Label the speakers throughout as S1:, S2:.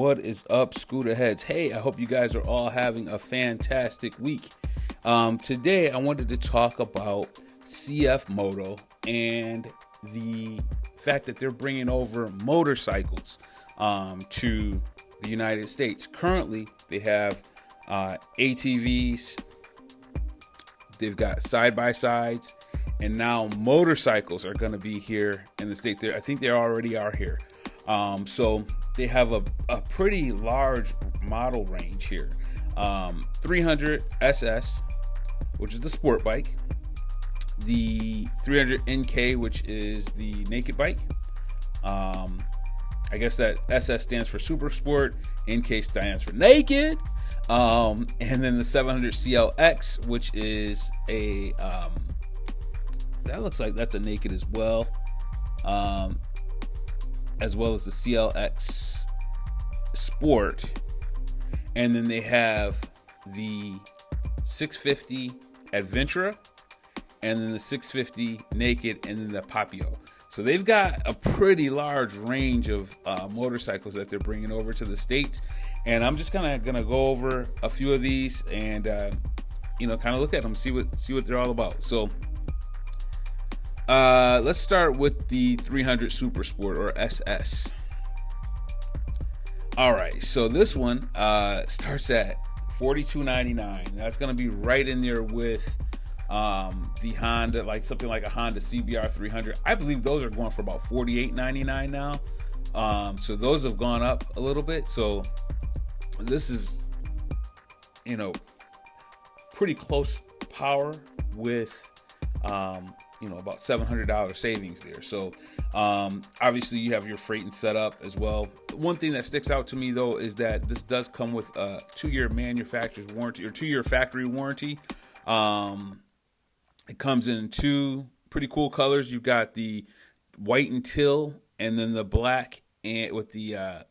S1: What is up, Scootaheads? Hey, I hope you guys are all having a fantastic week. Today, I wanted to talk about CF Moto and the fact that they're bringing over motorcycles to the United States. Currently, they have ATVs, they've got side-by-sides, and now motorcycles are going to be here in the States. I think they already are here. So they have a pretty large model range here. 300 SS, which is the sport bike. The 300 NK, which is the naked bike. I guess that SS stands for super sport, NK stands for naked. And then the 700 CLX, which is a, that looks like that's a naked as well. As well as the CLX Sport. And then they have the 650 Adventura, and then the 650 Naked, and then the Papio. So they've got a pretty large range of motorcycles that they're bringing over to the States. And I'm just kind of gonna go over a few of these and kind of look at them, see what they're all about. So let's start with the 300 Super Sport, or SS. All right, so this one starts at $42.99. That's gonna be right in there with the Honda, like something like a Honda CBR 300. I believe those are going for about $48.99 now. So those have gone up a little bit. So this is, pretty close power with about $700 savings there. So obviously you have your freight and setup as well. One thing that sticks out to me though is that this does come with a 2-year manufacturer's warranty, or 2-year factory warranty. It comes in 2 pretty cool colors. You've got the white and teal, and then the black and with the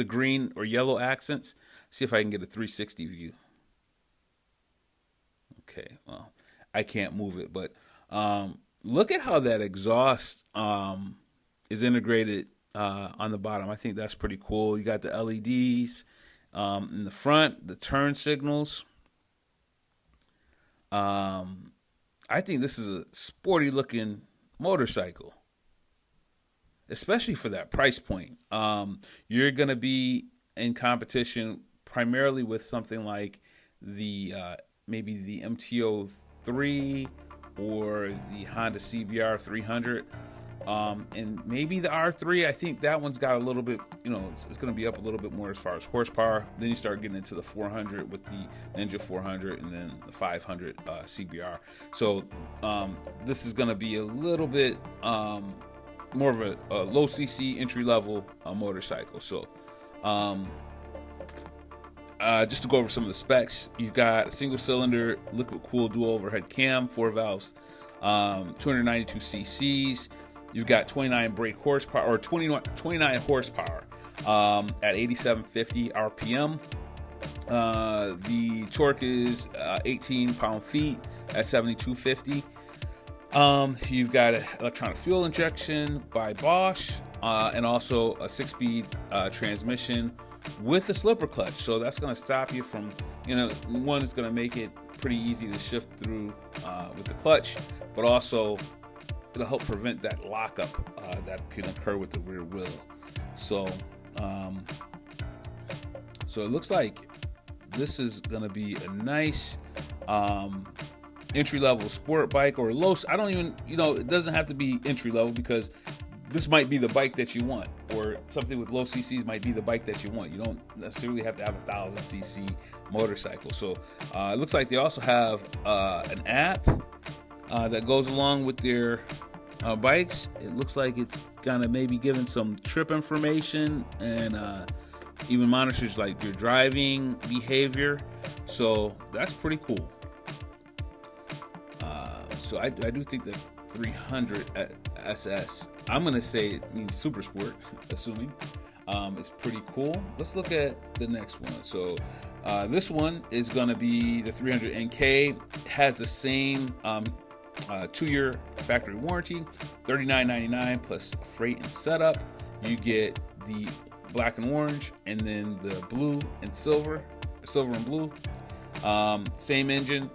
S1: green or yellow accents. See if I can get a 360 view. Okay, well, I can't move it, but look at how that exhaust is integrated on the bottom. I think that's pretty cool. You got the LEDs in the front, the turn signals. I think this is a sporty looking motorcycle, especially for that price point. You're going to be in competition primarily with something like the maybe the MTO3 or the Honda CBR 300, and maybe the R3. I think that one's got a little bit, it's going to be up a little bit more as far as horsepower. Then you start getting into the 400 with the Ninja 400, and then the 500 CBR. So this is going to be a little bit more of a low CC entry level motorcycle. So just to go over some of the specs, you've got a single cylinder liquid cooled dual overhead cam, 4 valves, 292 cc's. You've got 29 brake horsepower, or 29 horsepower at 8750 RPM. The torque is 18 pound-feet at 7250. You've got electronic fuel injection by Bosch, and also a 6-speed transmission with a slipper clutch. So that's going to stop you from, one is going to make it pretty easy to shift through with the clutch, but also it'll help prevent that lockup that can occur with the rear wheel. So so it looks like this is going to be a nice entry-level sport bike, or low. I don't even, it doesn't have to be entry-level, because this might be the bike that you want, or something with low CCs might be the bike that you want. You don't necessarily have to have a 1,000 cc motorcycle. So it looks like they also have an app that goes along with their bikes. It looks like it's gonna maybe giving some trip information, and even monitors like your driving behavior. So that's pretty cool. So I do think that 300 SS, I'm gonna say it means super sport, assuming it's pretty cool. Let's look at the next one. So this one is gonna be the 300 NK. It has the same 2-year factory warranty, $39.99 plus freight and setup. You get the black and orange, and then the blue and silver and blue. Same engine.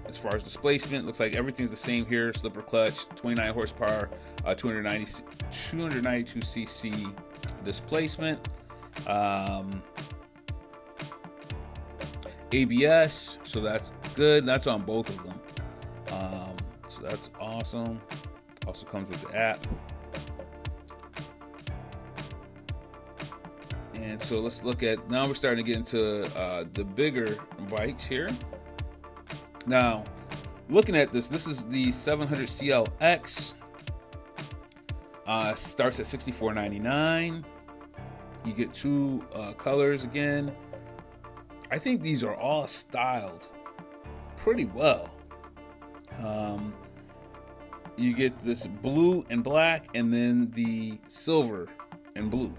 S1: As far as displacement, looks like everything's the same here. Slipper clutch, 29 horsepower, 292 cc displacement. ABS, so that's good. That's on both of them. So that's awesome. Also comes with the app. And so let's look at, now we're starting to get into the bigger bikes here. Now, looking at this is the 700CLX. Starts at $64.99. You get two colors again. I think these are all styled pretty well. You get this blue and black, and then the silver and blue.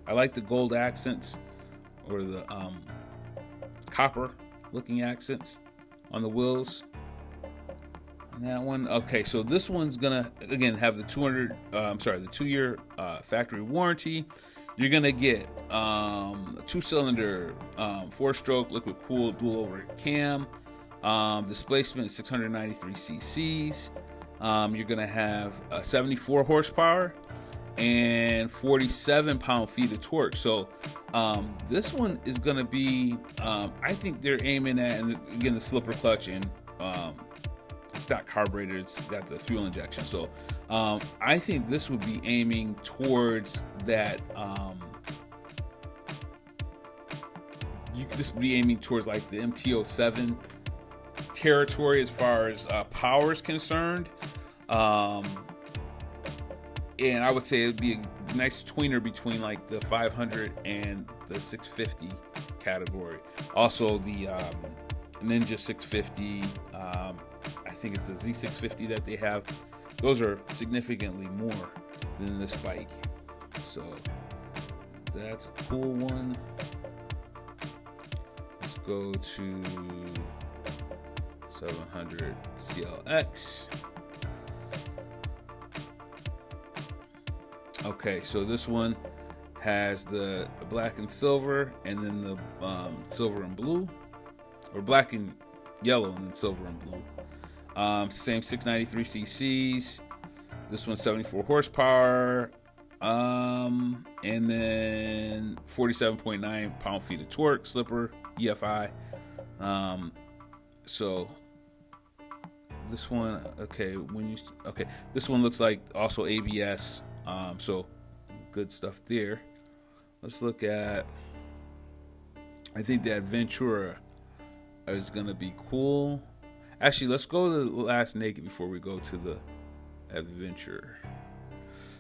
S1: I like the gold accents, or the copper looking accents on the wheels. And that one, okay, so this one's gonna again have the 2-year factory warranty. You're gonna get a 2-cylinder 4-stroke liquid cooled dual over cam. Displacement is 693 cc's. You're gonna have 74 horsepower and 47 pound-feet of torque. So this one is gonna be, I think they're aiming at, and again, the slipper clutch, and it's not carbureted, it's got the fuel injection. So I think this would be aiming towards that. This would be aiming towards like the MT-07 territory as far as power is concerned. And I would say it'd be a nice tweener between like the 500 and the 650 category. Also the Ninja 650, I think it's the Z650 that they have. Those are significantly more than this bike. So that's a cool one. Let's go to 700 CLX. Okay, so this one has the black and silver, and then the silver and blue, or black and yellow and then silver and blue. Same 693 cc's. This one's 74 horsepower, and then 47.9 pound-feet of torque, slipper, EFI. So this one, this one looks like also ABS. So good stuff there. Let's look at, I think the Adventura is gonna be cool. Actually, let's go to the last naked before we go to the Adventure.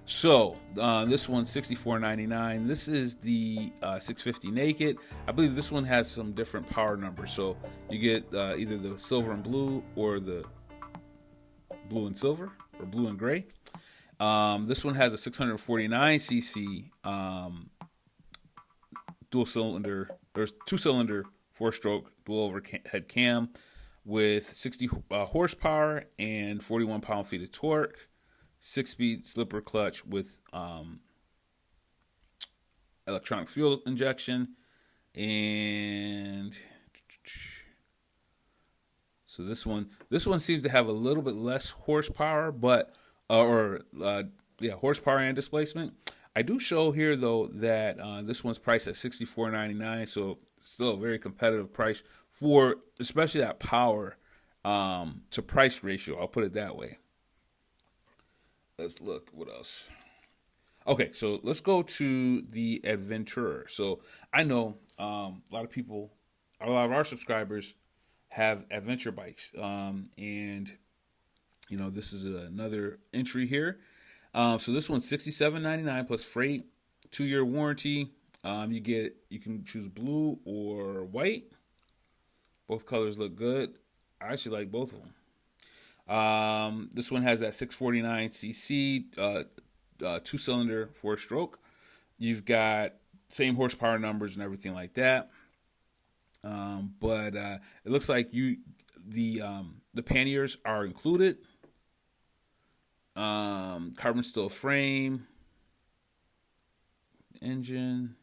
S1: So this one's $64.99. This is the 650 naked. I believe this one has some different power numbers. So you get either the silver and blue, or the blue and silver, or blue and gray. This one has a 649 cc dual cylinder, or 2-cylinder 4-stroke dual overhead cam with 60 horsepower and 41 pound-feet of torque. 6-speed slipper clutch with electronic fuel injection. And so this one seems to have a little bit less horsepower, but horsepower and displacement. I do show here though that this one's priced at $64.99, so still a very competitive price for especially that power to price ratio. I'll put it that way. Let's look what else. Okay, so let's go to the Adventurer. So I know a lot of our subscribers have adventure bikes, and you know, this is another entry here. So this one's $67.99 plus freight, 2-year warranty. You can choose blue or white. Both colors look good. I actually like both of them. This one has that 649 cc 2-cylinder 4-stroke. You've got same horsepower numbers and everything like that. But it looks like the panniers are included. Carbon steel frame. engine.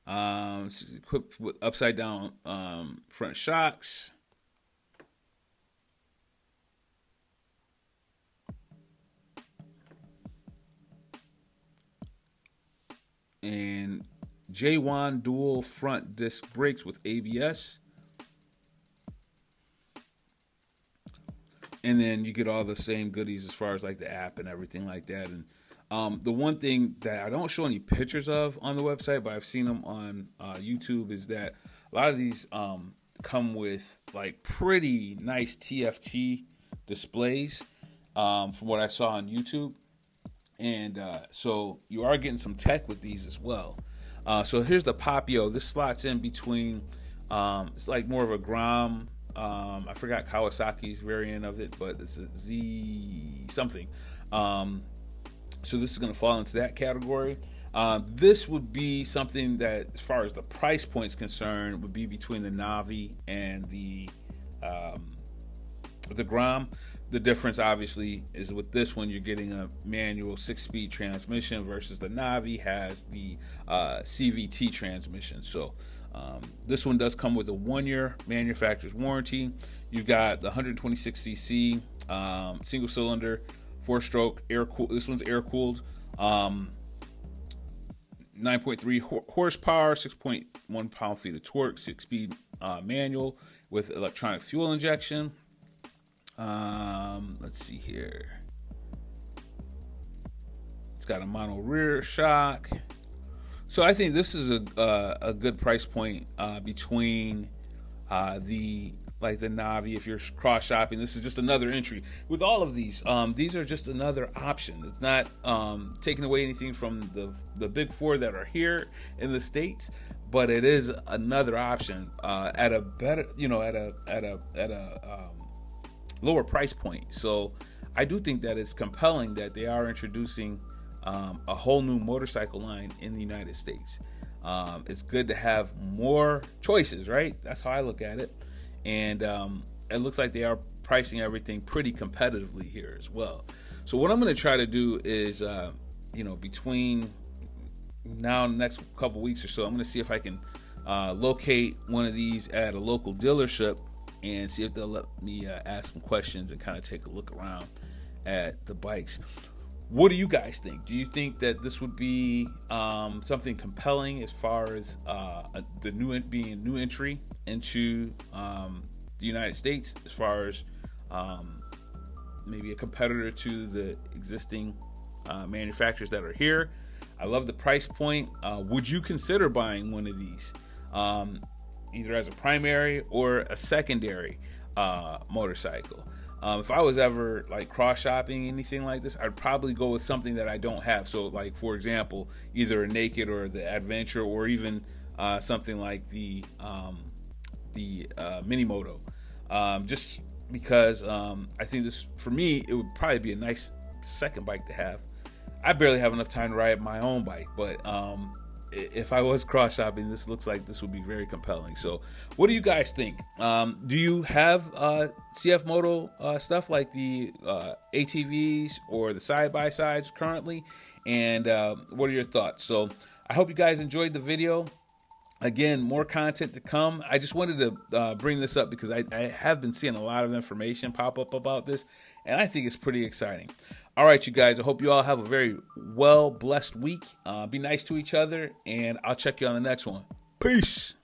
S1: It's equipped with upside down front shocks. And J1 dual front disc brakes with ABS. And then you get all the same goodies as far as like the app and everything like that. And the one thing that I don't show any pictures of on the website, but I've seen them on YouTube, is that a lot of these come with like pretty nice TFT displays from what I saw on YouTube. And so you are getting some tech with these as well. So here's the Papio. This slots in between, it's like more of a Grom. I forgot Kawasaki's variant of it, but it's a Z something. So this is going to fall into that category. This would be something that, as far as the price point is concerned, would be between the Navi and the Grom. The difference, obviously, is with this one, you're getting a manual 6-speed transmission versus the Navi has the CVT transmission. So this one does come with a 1-year manufacturer's warranty. You've got the 126cc single cylinder, 4-stroke air cooled. This one's air cooled. 9.3 horsepower, 6.1 pound-feet of torque, 6-speed manual with electronic fuel injection. Let's see here. It's got a mono rear shock. So I think this is a good price point between the Navi. If you're cross shopping, this is just another entry. With all of these are just another option. It's not taking away anything from the big four that are here in the States, but it is another option at a better, at a lower price point. So I do think that it's compelling that they are introducing a whole new motorcycle line in the United States. It's good to have more choices, right? That's how I look at it. And it looks like they are pricing everything pretty competitively here as well. So what I'm going to try to do is, between now and the next couple weeks or so, I'm going to see if I can locate one of these at a local dealership and see if they'll let me ask some questions and kind of take a look around at the bikes. What do you guys think? Do you think that this would be something compelling as far as being a new entry into the United States, as far as maybe a competitor to the existing manufacturers that are here? I love the price point. Would you consider buying one of these, either as a primary or a secondary motorcycle? If I was ever like cross shopping anything like this, I'd probably go with something that I don't have. So like, for example, either a Naked or the Adventure, or even something like the Mini Moto. Just because I think this, for me, it would probably be a nice second bike to have. I barely have enough time to ride my own bike, but if I was cross shopping, this looks like this would be very compelling. So what do you guys think? Do you have CF Moto stuff like the ATVs or the side-by-sides currently? And what are your thoughts? So I hope you guys enjoyed the video. Again, more content to come. I just wanted to bring this up because I have been seeing a lot of information pop up about this, and I think it's pretty exciting. All right, you guys, I hope you all have a very well-blessed week. Be nice to each other, and I'll check you on the next one. Peace.